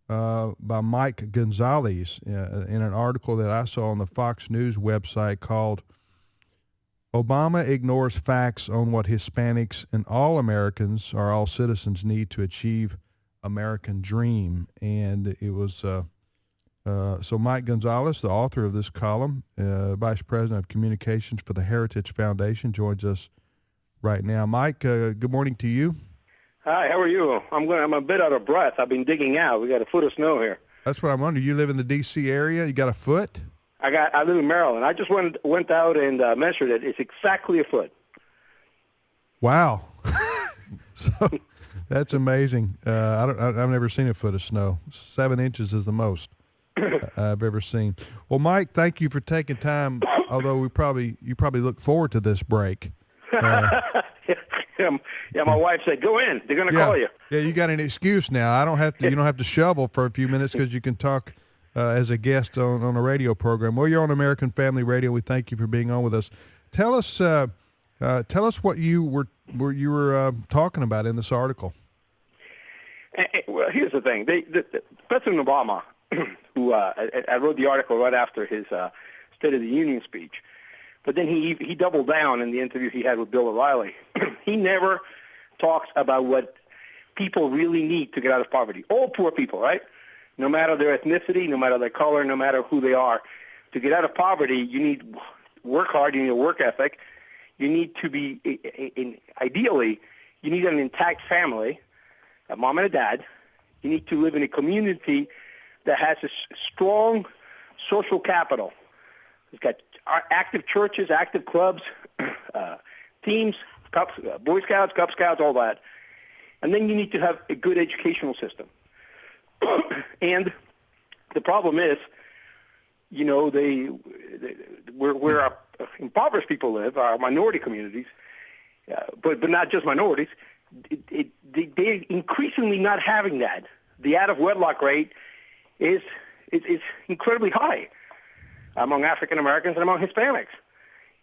by Mike Gonzalez in an article that I saw on the Fox News website called Obama Ignores Facts on What Hispanics and All Americans or All Citizens Need to Achieve American Dream. And it was so Mike Gonzalez, the author of this column, Vice President of Communications for the Heritage Foundation, joins us right now. Mike, good morning to you. Hi, how are you? I'm a bit out of breath. I've been digging out. We got a foot of snow here. That's what I'm wondering. You live in the D.C. area? You got a foot? I live in Maryland. I just went out and measured it. It's exactly a foot. Wow. So that's amazing. I've never seen a foot of snow. 7 inches is the most I've ever seen. Well, Mike, thank you for taking time. Although you probably look forward to this break. Yeah, my wife said, "Go in. They're going to call you." Yeah, you got an excuse now. You don't have to shovel for a few minutes because you can talk as a guest on a radio program. Well, you're on American Family Radio. We thank you for being on with us. Tell us what you were talking about in this article. Well, here's the thing. President Obama, who I wrote the article right after his State of the Union speech. But then he doubled down in the interview he had with Bill O'Reilly. He never talks about what people really need to get out of poverty. All poor people, right? No matter their ethnicity, no matter their color, no matter who they are. To get out of poverty, you need work hard, you need a work ethic. You need to be, ideally, you need an intact family, a mom and a dad. You need to live in a community that has a strong social capital. It's got active churches, active clubs, teams, Boy Scouts, Cub Scouts, all that. And then you need to have a good educational system. And the problem is, where our impoverished people live, our minority communities, but not just minorities, they're increasingly not having that. The out-of-wedlock rate is incredibly high among African Americans and among Hispanics,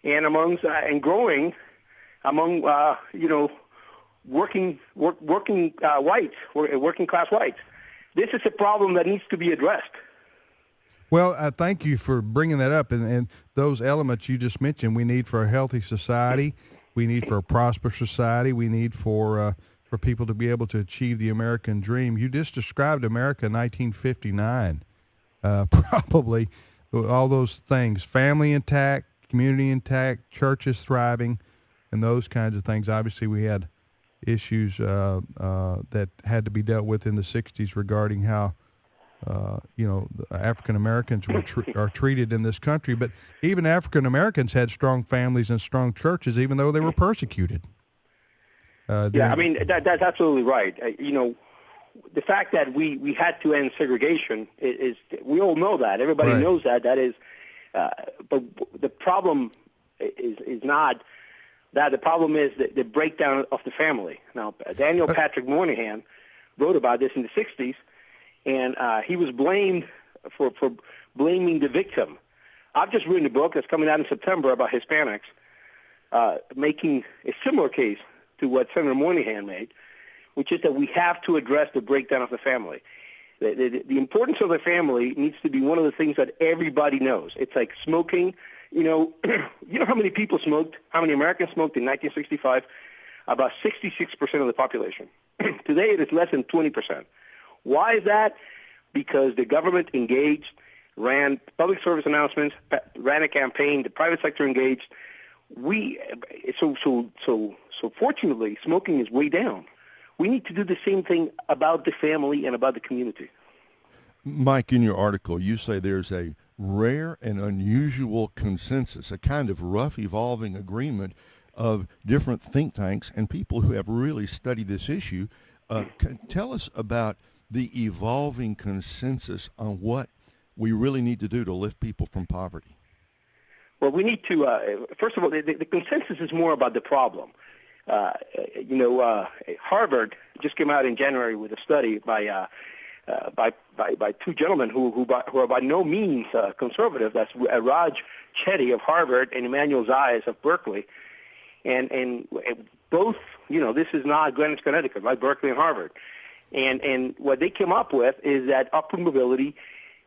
and and growing among working whites, working class whites. This is a problem that needs to be addressed. Well, thank you for bringing that up, and those elements you just mentioned. We need for a healthy society. We need for a prosperous society. We need for people to be able to achieve the American dream. You just described America in 1959, probably. All those things, family intact, community intact, churches thriving, and those kinds of things. Obviously, we had issues that had to be dealt with in the 60s regarding how, African Americans are treated in this country. But even African Americans had strong families and strong churches, even though they were persecuted. That's absolutely right. The fact that we had to end segregation is we all know that. Everybody right. knows that. That is, but the problem is not that. The problem is the breakdown of the family. Now, Daniel Patrick Moynihan wrote about this in the 60s, and he was blamed for blaming the victim. I've just written a book that's coming out in September about Hispanics, making a similar case to what Senator Moynihan made, which is that we have to address the breakdown of the family. The importance of the family needs to be one of the things that everybody knows. It's like smoking. You know how many people smoked, how many Americans smoked in 1965? About 66% of the population. Today it is less than 20%. Why is that? Because the government engaged, ran public service announcements, ran a campaign, the private sector engaged. So fortunately, smoking is way down. We need to do the same thing about the family and about the community. Mike, in your article, you say there's a rare and unusual consensus, a kind of rough evolving agreement of different think tanks and people who have really studied this issue. Tell us about the evolving consensus on what we really need to do to lift people from poverty. Well, we need to, first of all, the consensus is more about the problem. Harvard just came out in January with a study by two gentlemen who are by no means conservative. That's Raj Chetty of Harvard and Emmanuel Zayas of Berkeley, and both. This is not Greenwich, Connecticut, right? Berkeley and Harvard, And what they came up with is that upward mobility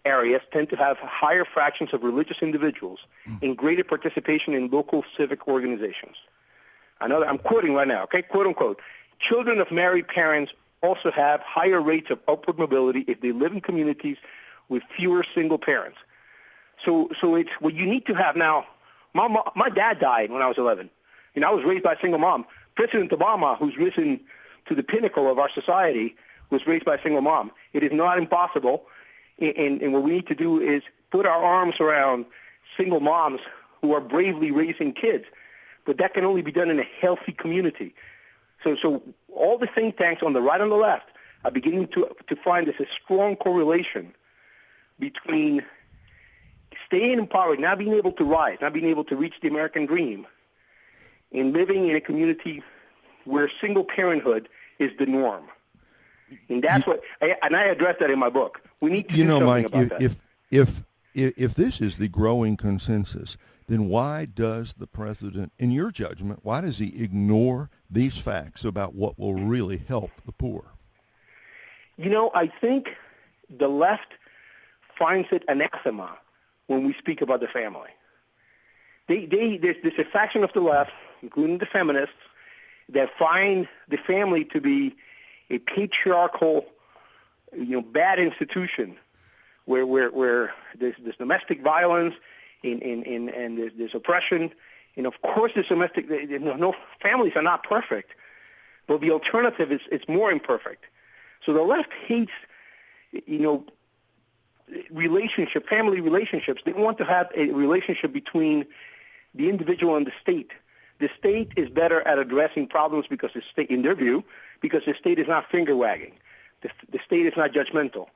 areas tend to have higher fractions of religious individuals and greater participation in local civic organizations. I'm quoting right now, okay, quote unquote. Children of married parents also have higher rates of upward mobility if they live in communities with fewer single parents. So it's what you need to have now. My dad died when I was 11, and I was raised by a single mom. President Obama, who's risen to the pinnacle of our society, was raised by a single mom. It is not impossible, and what we need to do is put our arms around single moms who are bravely raising kids. But that can only be done in a healthy community. So all the think tanks on the right and the left are beginning to find there's a strong correlation between staying in poverty, not being able to rise, not being able to reach the American dream, and living in a community where single parenthood is the norm. And that's I address that in my book. We need to do something Mike, about that. if this is the growing consensus, then why does the president, in your judgment, why does he ignore these facts about what will really help the poor? I think the left finds it anathema when we speak about the family. There's a faction of the left, including the feminists, that find the family to be a patriarchal, bad institution where there's domestic violence and there's oppression. And of course, there's domestic. No, families are not perfect, but the alternative is more imperfect. So the left hates, family relationships. They want to have a relationship between the individual and the state. The state is better at addressing problems because the state, in their view, because the state is not finger wagging. The state is not judgmental.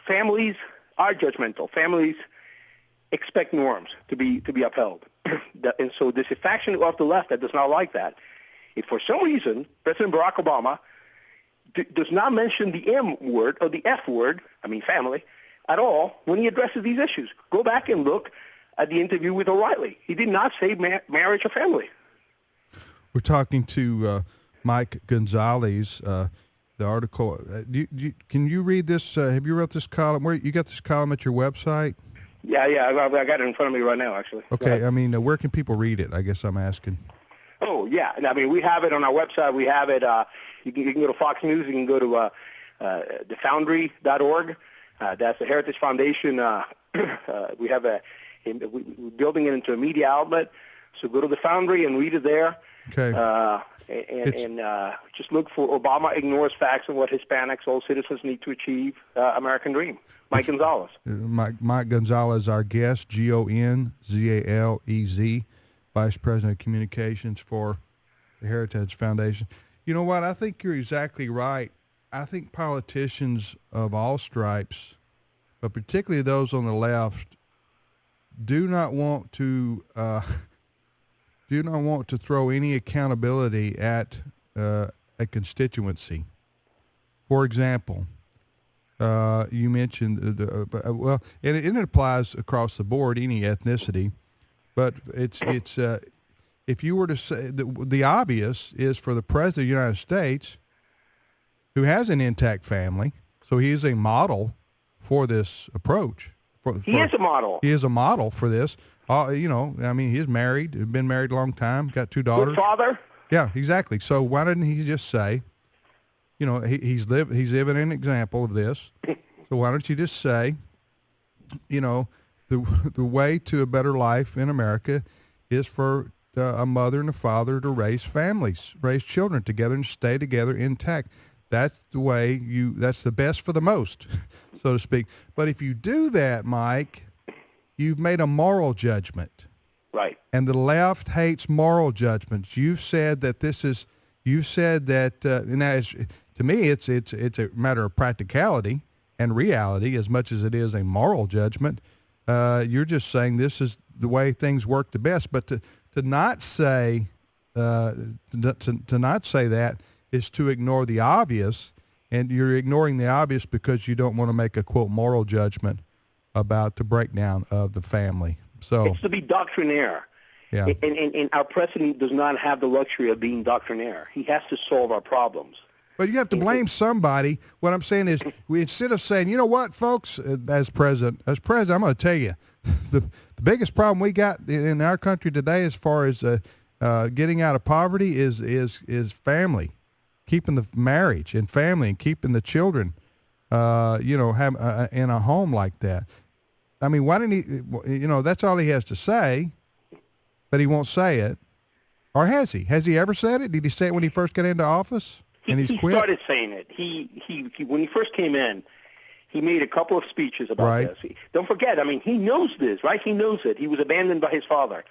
Families are judgmental. Families expect norms to be upheld. And so there's a faction of the left that does not like that. If for some reason President Barack Obama does not mention the M word or the F word, family, at all when he addresses these issues, go back and look at the interview with O'Reilly. He did not say marriage or family. We're talking to Mike Gonzalez. The article. Can you read this? Have you wrote this column? Where you got this column at your website? Yeah, I got it in front of me right now, actually. Okay, where can people read it? I guess I'm asking. Oh, yeah. We have it on our website. We have it. You can go to Fox News. You can go to thefoundry.org. That's the Heritage Foundation. We have we're building it into a media outlet. So go to the Foundry and read it there. Okay. And just look for Obama ignores facts on what Hispanics, all citizens, need to achieve American dream. Mike Gonzalez. Mike Gonzalez, our guest, Gonzalez, Vice President of Communications for the Heritage Foundation. You know what? I think you're exactly right. I think politicians of all stripes, but particularly those on the left, do not want to throw any accountability at a constituency. For example, you mentioned and it applies across the board, any ethnicity, but it's if you were to say the obvious is for the President of the United States, who has an intact family, so he is a model for this approach. He is a model. He is a model for this. He's married, been married a long time, got 2 daughters. Good father. Yeah, exactly. So why didn't he just say, he's living an example of this. So why don't you just say, the way to a better life in America is for a mother and a father to raise families, raise children together and stay together intact. That's the way that's the best for the most, so to speak. But if you do that, Mike, you've made a moral judgment. Right. And the left hates moral judgments. You've said that to me, it's a matter of practicality and reality as much as it is a moral judgment. You're just saying this is the way things work the best. But to not say that is to ignore the obvious, and you're ignoring the obvious because you don't want to make a, quote, moral judgment about the breakdown of the family. So it's to be doctrinaire. Yeah. And our president does not have the luxury of being doctrinaire. He has to solve our problems. But you have to blame somebody. What I'm saying is, instead of saying, you know what, folks, as president, I'm going to tell you, the biggest problem we got in our country today, as far as getting out of poverty, is family, keeping the marriage and family, and keeping the children, have in a home like that. I mean, why didn't he? That's all he has to say, but he won't say it. Or has he? Has he ever said it? Did he say it when he first got into office? And he's quit? Started saying it. He when he first came in, he made a couple of speeches about this. Don't forget, I mean, he knows this, right? He knows it. He was abandoned by his father.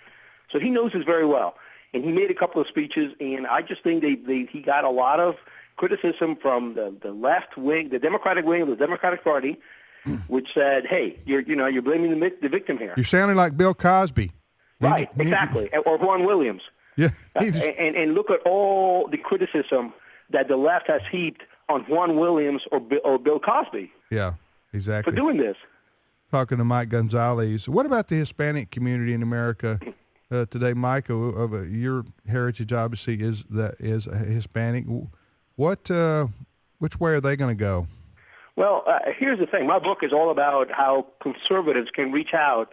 So he knows this very well. And he made a couple of speeches, and I just think he got a lot of criticism from the left wing, the Democratic wing of the Democratic Party, which said, hey, you're blaming the victim here. You're sounding like Bill Cosby. Right, exactly. Or Juan Williams. Yeah. And look at all the criticism that the left has heaped on Juan Williams or Bill Cosby. Yeah, exactly. For doing this. Talking to Mike Gonzalez. What about the Hispanic community in America today, Mike? Your heritage obviously is Hispanic. Which way are they going to go? Well, here's the thing. My book is all about how conservatives can reach out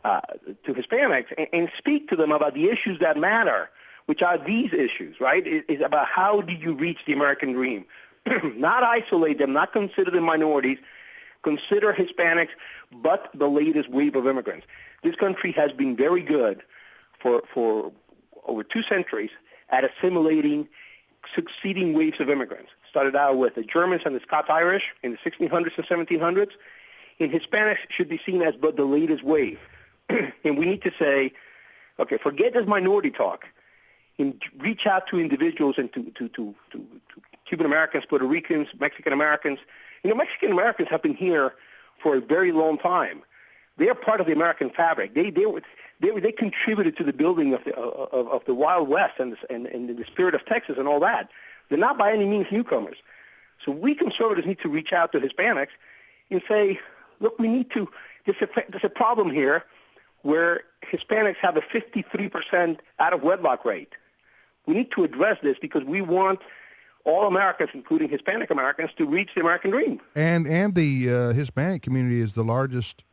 to Hispanics and speak to them about the issues that matter, which are these issues, right? It's about how do you reach the American dream. Not isolate them, not consider them minorities, consider Hispanics, but the latest wave of immigrants. This country has been very good for over 2 centuries at assimilating succeeding waves of immigrants. Started out with the Germans and the Scots-Irish in the 1600s and 1700s, and Hispanics should be seen as but the latest wave. And we need to say, okay, forget this minority talk, and reach out to individuals and to Cuban Americans, Puerto Ricans, Mexican Americans. Mexican Americans have been here for a very long time. They are part of the American fabric. They contributed to the building of the Wild West and the spirit of Texas and all that. They're not by any means newcomers. So we conservatives need to reach out to Hispanics and say, look, there's a problem here where Hispanics have a 53% out-of-wedlock rate. We need to address this because we want all Americans, including Hispanic Americans, to reach the American dream. And the Hispanic community is the largest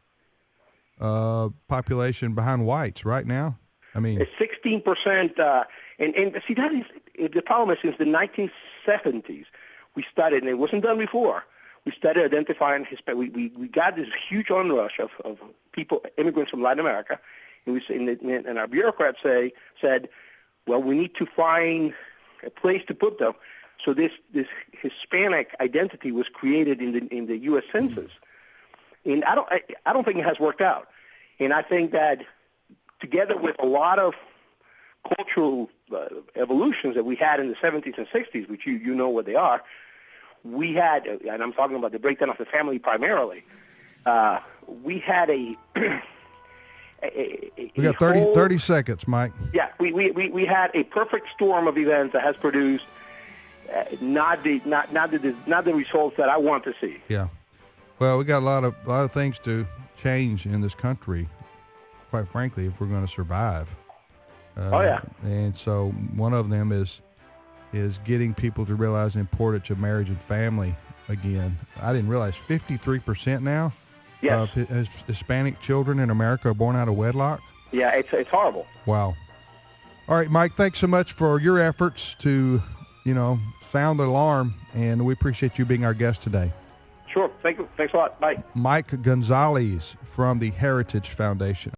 population behind whites right now. I mean, it's 16%. And see, that is the problem. Is since the 1970s, we started, and it wasn't done before. We started identifying Hispanic. We got this huge onrush of people, immigrants from Latin America, and our bureaucrats said, well, we need to find a place to put them. So this Hispanic identity was created in the U.S. Census, and I don't think it has worked out. And I think that together with a lot of cultural evolutions that we had in the 70s and 60s, which you know what they are, we had, and I'm talking about the breakdown of the family primarily, we had we got 30 seconds, Mike. Yeah, we had a perfect storm of events that has produced not the results that I want to see. Yeah. Well, we got a lot of things to change in this country, quite frankly, if we're going to survive. And so one of them is getting people to realize the importance of marriage and family again. I didn't realize 53% now of Hispanic children in America are born out of wedlock. Yeah, it's horrible. Wow. All right, Mike, thanks so much for your efforts to, sound the alarm, and we appreciate you being our guest today. Sure. Thank you. Thanks a lot. Bye. Mike Gonzalez from the Heritage Foundation.